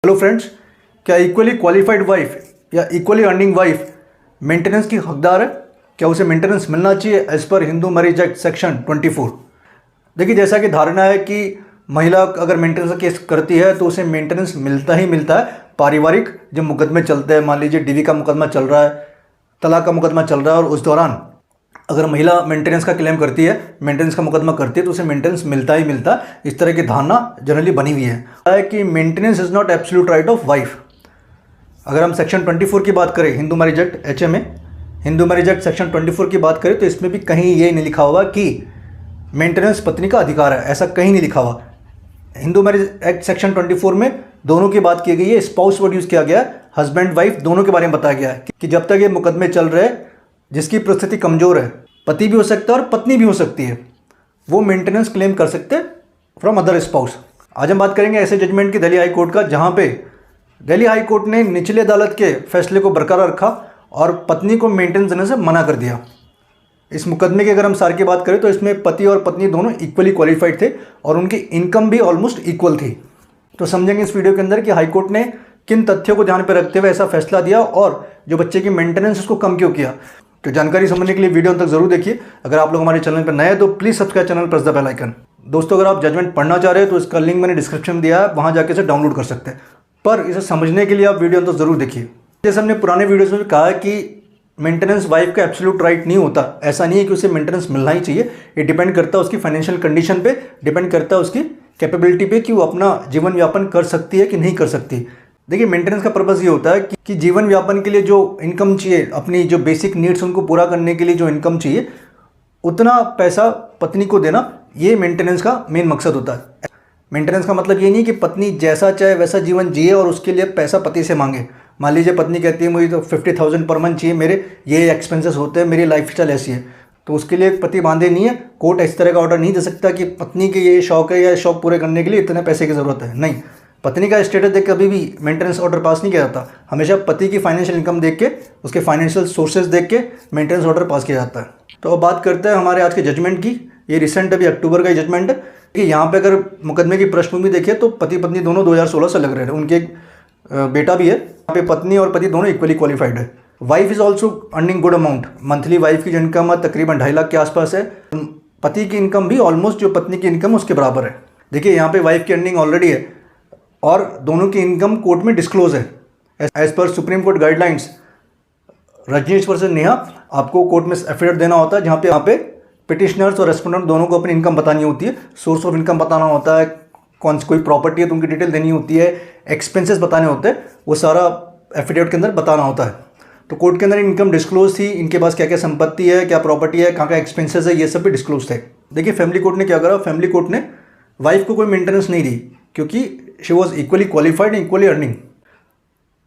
Hello friends, क्या equally qualified wife या equally earning wife maintenance की हकदार है? क्या उसे मेंटेनेंस मिलना चाहिए as per Hindu marriage act section 24? देखिए, जैसा कि धारणा है कि महिला अगर मेंटेनेंस का केस करती है तो उसे मेंटेनेंस मिलता ही मिलता है। पारिवारिक जब मुकदमे चलते हैं, मान लीजिए डीवी का मुकदमा चल रहा है, तलाक का मुकदमा चल रहा है, और उस दौरान अगर महिला मेंटेनेंस का क्लेम करती है, मेंटेनेंस का मुकदमा करती है, तो उसे मेंटेनेंस मिलता ही मिलता है। इस तरह की धारणा जनरली बनी हुई है कि maintenance is not absolute right of wife. अगर हम सेक्शन 24 की बात करें, Hindu marriage act HMA, Hindu marriage act section 24 की बात करें, तो इसमें भी कहीं ये नहीं लिखा हुआ कि मेंटेनेंस पत्नी का अधिकार है, ऐसा कहीं नहीं लिखा हुआ। हिंदू मैरिज एक्ट सेक्शन 24 में दोनों की बात की गई है, स्पाउस वर्ड यूज़ किया गया है, हस्बैंड वाइफ दोनों के बारे में बताया गया है कि जब तक ये मुकदमे चल रहे हैं, जिसकी परिस्थिति कमज़ोर है, पति भी हो सकता है और पत्नी भी हो सकती है, वो मेंटेनेंस क्लेम कर सकते हैं फ्रॉम अदर स्पाउस। आज हम बात करेंगे ऐसे जजमेंट की दिल्ली हाई कोर्ट का, जहाँ पे दिल्ली हाई कोर्ट ने निचले अदालत के फैसले को बरकरार रखा और पत्नी को मेंटेनेंस देने से मना कर दिया। इस मुकदमे की अगर हम सार की बात करें तो इसमें पति और पत्नी दोनों इक्वली क्वालिफाइड थे और उनकी इनकम भी ऑलमोस्ट इक्वल थी। तो समझेंगे इस वीडियो के अंदर कि हाई कोर्ट ने किन तथ्यों को ध्यान पर रखते हुए ऐसा फैसला दिया और जो बच्चे की मेंटेनेंस उसको कम क्यों किया। तो जानकारी समझने के लिए वीडियो तक जरूर देखिए। अगर आप लोग हमारे चैनल पर नए हैं तो please subscribe channel, press the bell icon. दोस्तों, अगर आप जजमेंट पढ़ना चाह रहे हैं तो इसका लिंक मैंने डिस्क्रिप्शन में दिया है, वहाँ जाके इसे डाउनलोड कर सकते हैं, पर इसे समझने के लिए आप वीडियो तक जरूर देखिए। जैसे हमने पुराने वीडियोज़ में भी कहा है कि मेंटेनेंस वाइफ का एब्सोल्यूट राइट नहीं होता। ऐसा नहीं है कि उसे मेंटेनेंस मिलना ही चाहिए, ये डिपेंड करता है उसकी फाइनेंशियल कंडीशन पे, डिपेंड करता है उसकी कैपेबिलिटी पे कि वो अपना जीवन व्यापन कर सकती है कि नहीं कर सकती। देखिए, मेंटेनेंस का पर्पज़ ये होता है कि जीवन व्यापन के लिए जो इनकम चाहिए, अपनी जो बेसिक नीड्स उनको पूरा करने के लिए जो इनकम चाहिए, उतना पैसा पत्नी को देना, ये मेंटेनेंस का मेन मकसद होता है। मेंटेनेंस का मतलब ये नहीं कि पत्नी जैसा चाहे वैसा जीवन जिए और उसके लिए पैसा पति से मांगे। मान लीजिए पत्नी कहती है मुझे तो 50,000 पर मंथ चाहिए, मेरे ये एक्सपेंसेस होते हैं, मेरी लाइफस्टाइल ऐसी है, तो उसके लिए पति बांधे नहीं है। कोर्ट इस तरह का ऑर्डर नहीं दे सकता कि पत्नी के ये शौक है या शौक पूरे करने के लिए इतने पैसे की ज़रूरत है। नहीं, पत्नी का स्टेटस देख के कभी भी मेंटेनेंस ऑर्डर पास नहीं किया जाता। हमेशा पति की फाइनेंशियल इनकम देख के, उसके फाइनेंशियल सोर्सेज देख के मेंटेनेंस ऑर्डर पास किया जाता है। तो अब बात करते हैं हमारे आज के जजमेंट की। ये रिसेंट अभी अक्टूबर का जजमेंट है कि यहाँ पे अगर मुकदमे की पृष्ठभूमि देखिए तो पति पत्नी दोनों 2016 से लग रहे हैं। उनके एक बेटा भी है। यहाँ पे पत्नी और पति दोनों इक्वली क्वालिफाइड है। Wife is also earning good amount. Monthly wife की जो इनकम है तकरीबन 2.5 लाख के आसपास है। पति की इनकम भी ऑलमोस्ट जो पत्नी की इनकम उसके बराबर है। देखिए, यहाँ पे वाइफ की अर्निंग ऑलरेडी है और दोनों की इनकम कोर्ट में डिस्क्लोज है। एज पर supreme court guidelines, Rajneesh versus Neha, आपको कोर्ट में एफिडेविट देना होता है, जहाँ पे पिटिशनर्स और रेस्पोंडेंट दोनों को अपनी इनकम बतानी होती है, सोर्स ऑफ इनकम बताना होता है, कौन सी कोई प्रॉपर्टी है तो उनकी डिटेल देनी होती है, एक्सपेंसेस बताने होते हैं, वो सारा एफिडेविट के अंदर बताना होता है। तो कोर्ट के अंदर इनकम डिस्क्लोज थी, इनके पास क्या क्या संपत्ति है, क्या प्रॉपर्टी है, कहाँ का एक्सपेंसेस है, ये सब भी डिस्क्लोज थे। देखिए, फैमिली कोर्ट ने क्या करा, फैमिली कोर्ट ने वाइफ को कोई मेंटेनेंस नहीं दी क्योंकि she was equally qualified and equally earning.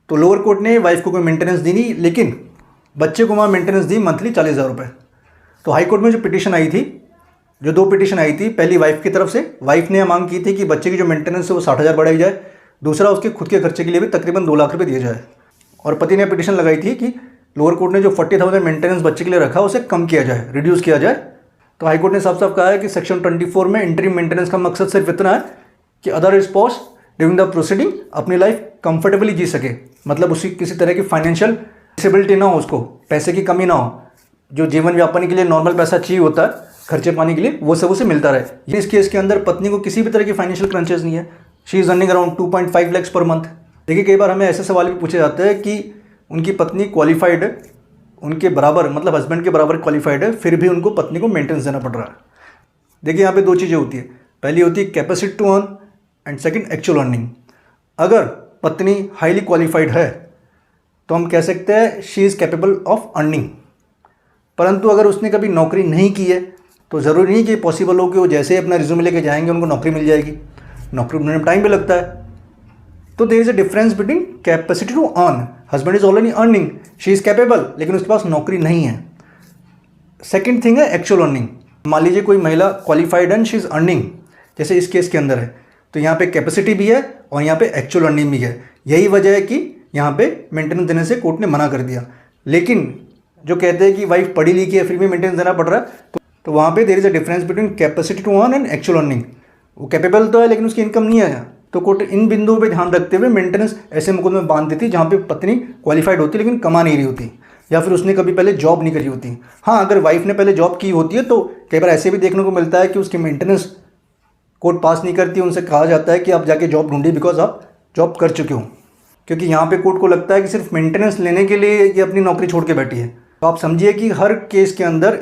तो लोअर कोर्ट ने वाइफ को कोई मेंटेनेंस दी नहीं, लेकिन बच्चे को वहाँ मेंटेनेंस दी मंथली 40,000 रुपये। तो हाई कोर्ट में जो पिटीशन आई थी, जो 2 पिटीशन आई थी, पहली वाइफ की तरफ से, वाइफ ने मांग की थी कि बच्चे की जो मेंटेनेंस है वो 60,000 बढ़ाई जाए, दूसरा उसके खुद के खर्चे के लिए भी तकरीबन 2 लाख रुपये दिए जाए। और पति ने पिटीशन लगाई थी कि लोअर कोर्ट ने जो 40,000 मेंटेनेंस बच्चे के लिए रखा उसे कम किया जाए, रिड्यूस किया जाए। तो हाई कोर्ट ने साफ साफ कहा है कि सेक्शन 24 में इंटरिम मेंटेनेंस का मकसद सिर्फ इतना है कि other spouse during the proceeding अपनी लाइफ कंफर्टेबली जी सके, मतलब उसी किसी तरह की फाइनेंशियल डिसेबिलिटी ना हो, उसको पैसे की कमी ना हो, जो जीवन व्यापन के लिए नॉर्मल पैसा चाहिए होता है खर्चे पानी के लिए, वो सब उसे मिलता रहे। इस केस के अंदर पत्नी को किसी भी तरह की फाइनेंशियल क्रंचेस नहीं है। She is earning around 2.5 lakhs per month. देखिए, कई बार हमें ऐसे सवाल भी पूछे जाते हैं कि उनकी पत्नी क्वालिफाइड है, उनके बराबर, मतलब हस्बैंड के बराबर क्वालिफाइड है, फिर भी उनको पत्नी को मेंटेनेंस देना पड़ रहा है। देखिए, यहाँ पे 2 चीज़ें होती है। पहली होती है capacity to earn and second actual earning. अगर पत्नी हाईली क्वालिफाइड है तो हम कह सकते हैं she is capable of earning, परंतु अगर उसने कभी नौकरी नहीं की है तो ज़रूरी नहीं कि पॉसिबल हो कि वो जैसे ही अपना रिज्यूमे लेके जाएंगे उनको नौकरी मिल जाएगी। नौकरी मिलने में टाइम भी लगता है। तो there is a difference between capacity to earn. Husband is already earning, she is capable, लेकिन उसके पास नौकरी नहीं है। सेकेंड थिंग है एक्चुअल अर्निंग। मान लीजिए कोई महिला qualified and she is earning, जैसे इस केस के अंदर है, तो यहाँ पे कैपेसिटी भी है और यहाँ पे एक्चुअल अर्निंग भी है। यही वजह है कि यहाँ पे मेंटेनेंस देने से कोर्ट ने मना कर दिया। लेकिन जो कहते हैं कि वाइफ पढ़ी लिखी है फिर भी मेंटेनेंस देना पड़ रहा है, तो वहाँ पे there is a difference between capacity to earn and actual earning. वो कैपेबल तो है लेकिन उसकी इनकम नहीं है, तो कोर्ट इन बिंदुओं पे ध्यान रखते हुए मेंटेनेंस ऐसे मुकदमे में बांध देती जहाँ पे पत्नी क्वालिफाइड होती लेकिन कमा नहीं रही होती, या फिर उसने कभी पहले जॉब नहीं करी होती। हाँ, अगर वाइफ ने पहले जॉब की होती है तो कई बार ऐसे भी देखने को मिलता है कि उसकी मेंटेनेंस कोर्ट पास नहीं करती, उनसे कहा जाता है कि आप जाके जॉब ढूंढिए बिकॉज आप जॉब कर चुके हो, क्योंकि यहाँ पे कोर्ट को लगता है कि सिर्फ मेंटेनेंस लेने के लिए ये अपनी नौकरी छोड़ के बैठी है। तो आप समझिए कि हर केस के अंदर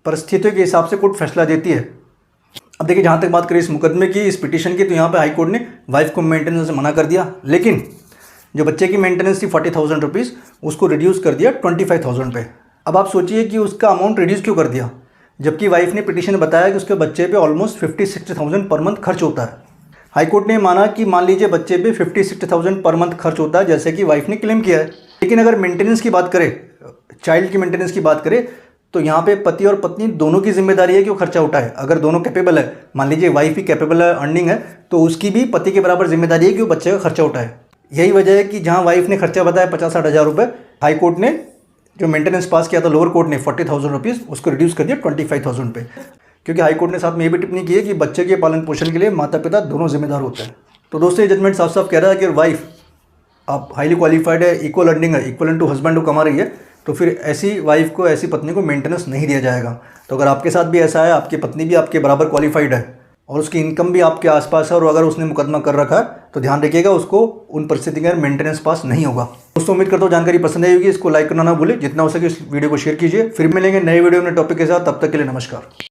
परिस्थितियों के हिसाब से कोर्ट फैसला देती है। अब देखिए, जहाँ तक बात करें इस मुकदमे की, इस पिटीशन की, तो यहाँ पे हाई कोर्ट ने वाइफ को मेंटेनेंस से मना कर दिया, लेकिन जो बच्चे की मेंटेनेंस थी 40,000 रुपीज़ उसको रिड्यूस कर दिया 25,000 पे। अब आप सोचिए कि उसका अमाउंट रिड्यूस क्यों कर दिया, जबकि वाइफ ने पिटीशन में बताया कि उसके बच्चे पे ऑलमोस्ट 50-60,000 पर मंथ खर्च होता है। हाई कोर्ट ने माना कि मान लीजिए बच्चे पे 50-60,000 पर मंथ खर्च होता है जैसे कि वाइफ ने क्लेम किया है, लेकिन अगर मेंटेनेंस की बात करें, चाइल्ड की मेंटेनेंस की बात करें, तो यहाँ पे पति और पत्नी दोनों की जिम्मेदारी है कि वो खर्चा उठाए। अगर दोनों कैपेबल है, मान लीजिए वाइफ ही कैपेबल है, अर्निंग है, तो उसकी भी पति के बराबर जिम्मेदारी है कि वो बच्चे का खर्चा उठाए। यही वजह है कि जहाँ वाइफ ने खर्चा बताया 50-60 हज़ार रुपये, हाई कोर्ट ने जो मेंटेनेंस पास किया था लोअर कोर्ट ने 40,000 रुपीज़ उसको रिड्यूस कर दिया 25,000 पे, क्योंकि हाई कोर्ट ने साथ में ये भी टिप्पणी की है कि बच्चे के पालन पोषण के लिए माता पिता दोनों जिम्मेदार होते हैं। तो दोस्तों, ये जजमेंट साफ साफ कह रहा है कि वाइफ आप हाईली क्वालिफाइड है, इक्वल अर्निंग है, इक्वल टू हस्बैंड को कमा रही है, तो फिर ऐसी वाइफ को, ऐसी पत्नी को मेंटेनेंस नहीं दिया जाएगा। तो अगर आपके साथ भी ऐसा है, आपकी पत्नी भी आपके बराबर क्वालिफाइड है और उसकी इनकम भी आपके आसपास है और अगर उसने मुकदमा कर रखा है, तो ध्यान रखिएगा उसको उन परिस्थिति में मेंटेनेंस पास नहीं होगा। दोस्तों, उम्मीद करता हूँ जानकारी पसंद आई होगी। इसको लाइक करना ना भूलें, जितना हो सके इस वीडियो को शेयर कीजिए। फिर मिलेंगे नए वीडियो में टॉपिक के साथ, तब तक के लिए नमस्कार।